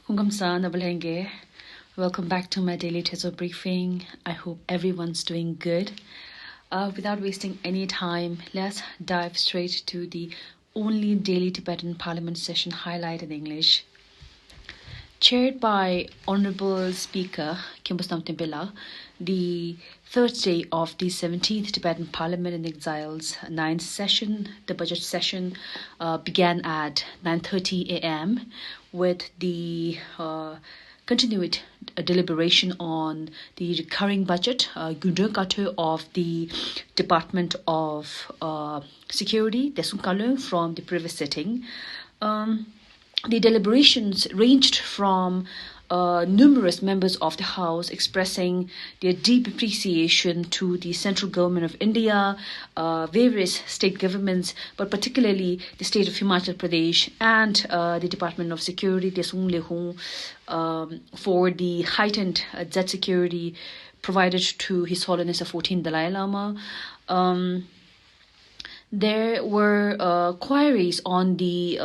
Kungamsa Nabalhenge. Welcome back to my daily Tezo briefing. I hope everyone's doing good. Without wasting any time, let's dive straight to the only daily Tibetan Parliament session highlight in English. Chaired by Honorable Speaker Kimbustam Timbila, the third day of the 17th Tibetan Parliament in Exile's 9th session, the budget session, began at 9:30 a.m. with the continued deliberation on the recurring budget, of the Department of Security, Desunkalu, from the previous sitting. The deliberations ranged from numerous members of the House expressing their deep appreciation to the central government of India, various state governments, but particularly the state of Himachal Pradesh and the Department of Security, for the heightened Z security provided to His Holiness the 14th Dalai Lama. There were queries on the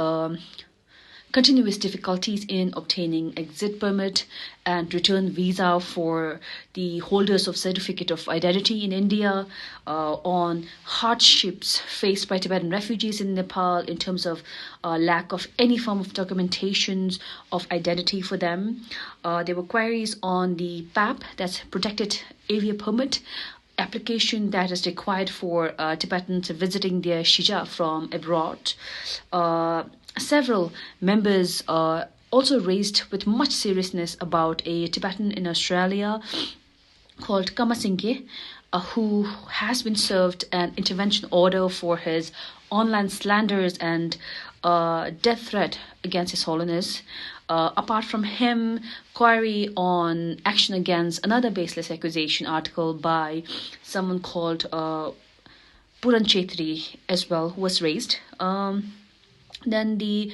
continuous difficulties in obtaining exit permit and return visa for the holders of certificate of identity in India, on hardships faced by Tibetan refugees in Nepal in terms of lack of any form of documentations of identity for them. There were queries on the PAP, that's Protected Area Permit, application that is required for Tibetans visiting their Shija from abroad. Several members also raised with much seriousness about a Tibetan in Australia called Kamasinghe, who has been served an intervention order for his online slanders and death threat against His Holiness. Apart from him, query on action against another baseless accusation article by someone called Puran Chetri as well was raised. Then the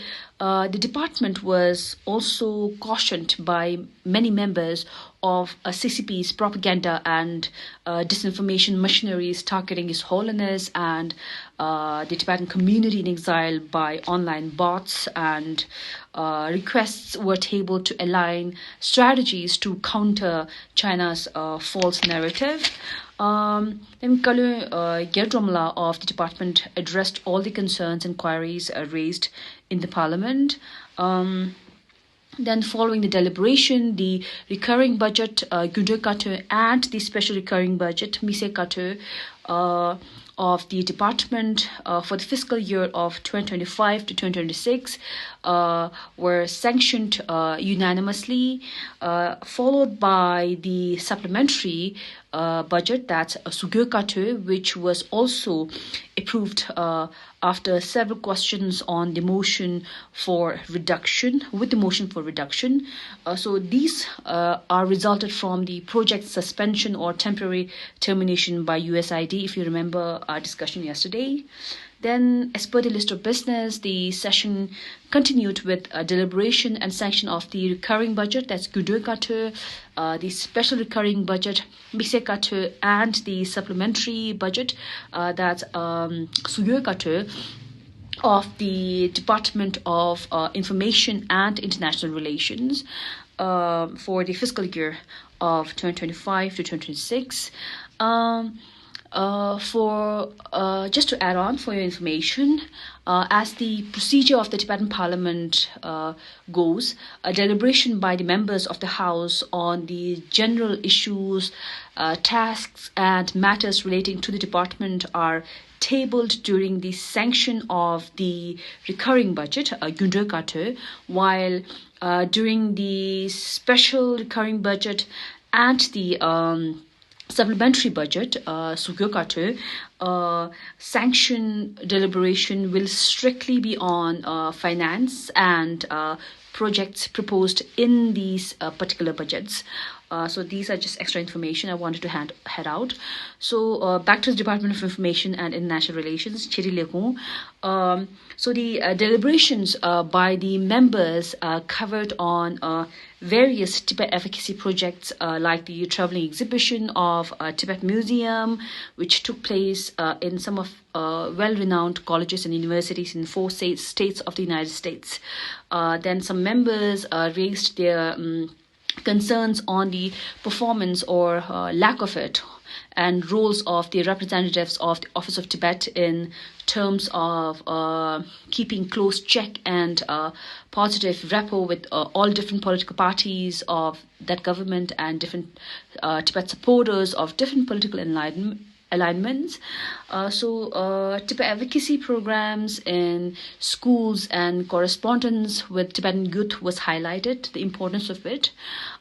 department was also cautioned by many members of CCP's propaganda and disinformation machineries targeting His Holiness and the Tibetan community in exile by online bots, and requests were tabled to align strategies to counter China's false narrative. Then Kalu Gerdromla of the department addressed all the concerns and queries raised in the parliament. Then following the deliberation, the recurring budget, Gundurkatu, and the special recurring budget, Misekatu, of the department for the fiscal year of 2025 to 2026 were sanctioned unanimously, followed by the supplementary budget, that's Sugyokatu, which was also approved after several questions on the motion for reduction, with the motion for reduction. So these are resulted from the project suspension or temporary termination by USID, if you remember our discussion yesterday. Then, as per the list of business, the session continued with a deliberation and sanction of the recurring budget, that's Gudurkatu, the special recurring budget, Misekatu, and the supplementary budget, that's Suyokatu, of the Department of Information and International Relations for the fiscal year of 2025 to 2026. Just to add on for your information, as the procedure of the Tibetan Parliament goes, a deliberation by the members of the House on the general issues, tasks, and matters relating to the department are tabled during the sanction of the recurring budget, Gundurkatu, while during the special recurring budget and the supplementary budget, Sugyokatu, sanction deliberation will strictly be on finance and projects proposed in these particular budgets. So these are just extra information I wanted to head out. So back to the Department of Information and International Relations. So the deliberations by the members covered on various Tibet advocacy projects like the traveling exhibition of Tibet Museum, which took place in some of well-renowned colleges and universities in 4 states of the United States. Then some members raised their concerns on the performance or lack of it and roles of the representatives of the Office of Tibet in terms of keeping close check and positive rapport with all different political parties of that government and different Tibet supporters of different political alignments. Tibet advocacy programs in schools and correspondence with Tibetan youth was highlighted, the importance of it.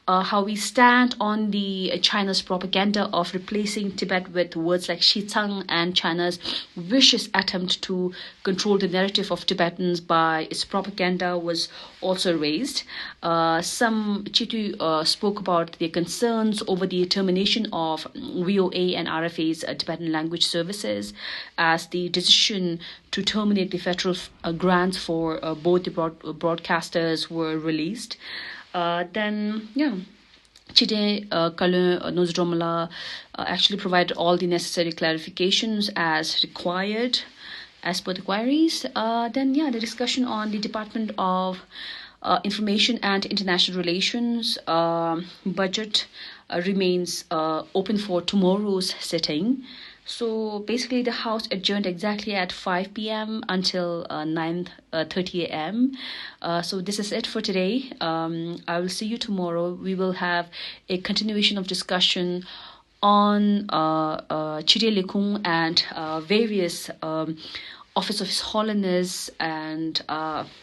How we stand on the China's propaganda of replacing Tibet with words like Xizang and China's vicious attempt to control the narrative of Tibetans by its propaganda was also raised. Some Chitu spoke about their concerns over the termination of VOA and RFA's Tibetan language services, as the decision to terminate the federal grants for both the broadcasters were released. Chide Kalun Nozdromala actually provided all the necessary clarifications as required as per the queries. The discussion on the Department of Information and International Relations budget remains open for tomorrow's sitting. So basically, the House adjourned exactly at 5 p.m. until 9:30 a.m. So this is it for today. I will see you tomorrow. We will have a continuation of discussion on Chirye Lekung and various Office of His Holiness, and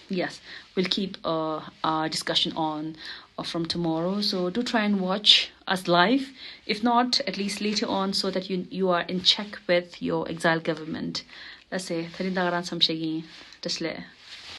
yes, we'll keep our discussion on from tomorrow. So do try and watch us live, if not at least later on, so that you are in check with your exiled government. Let's say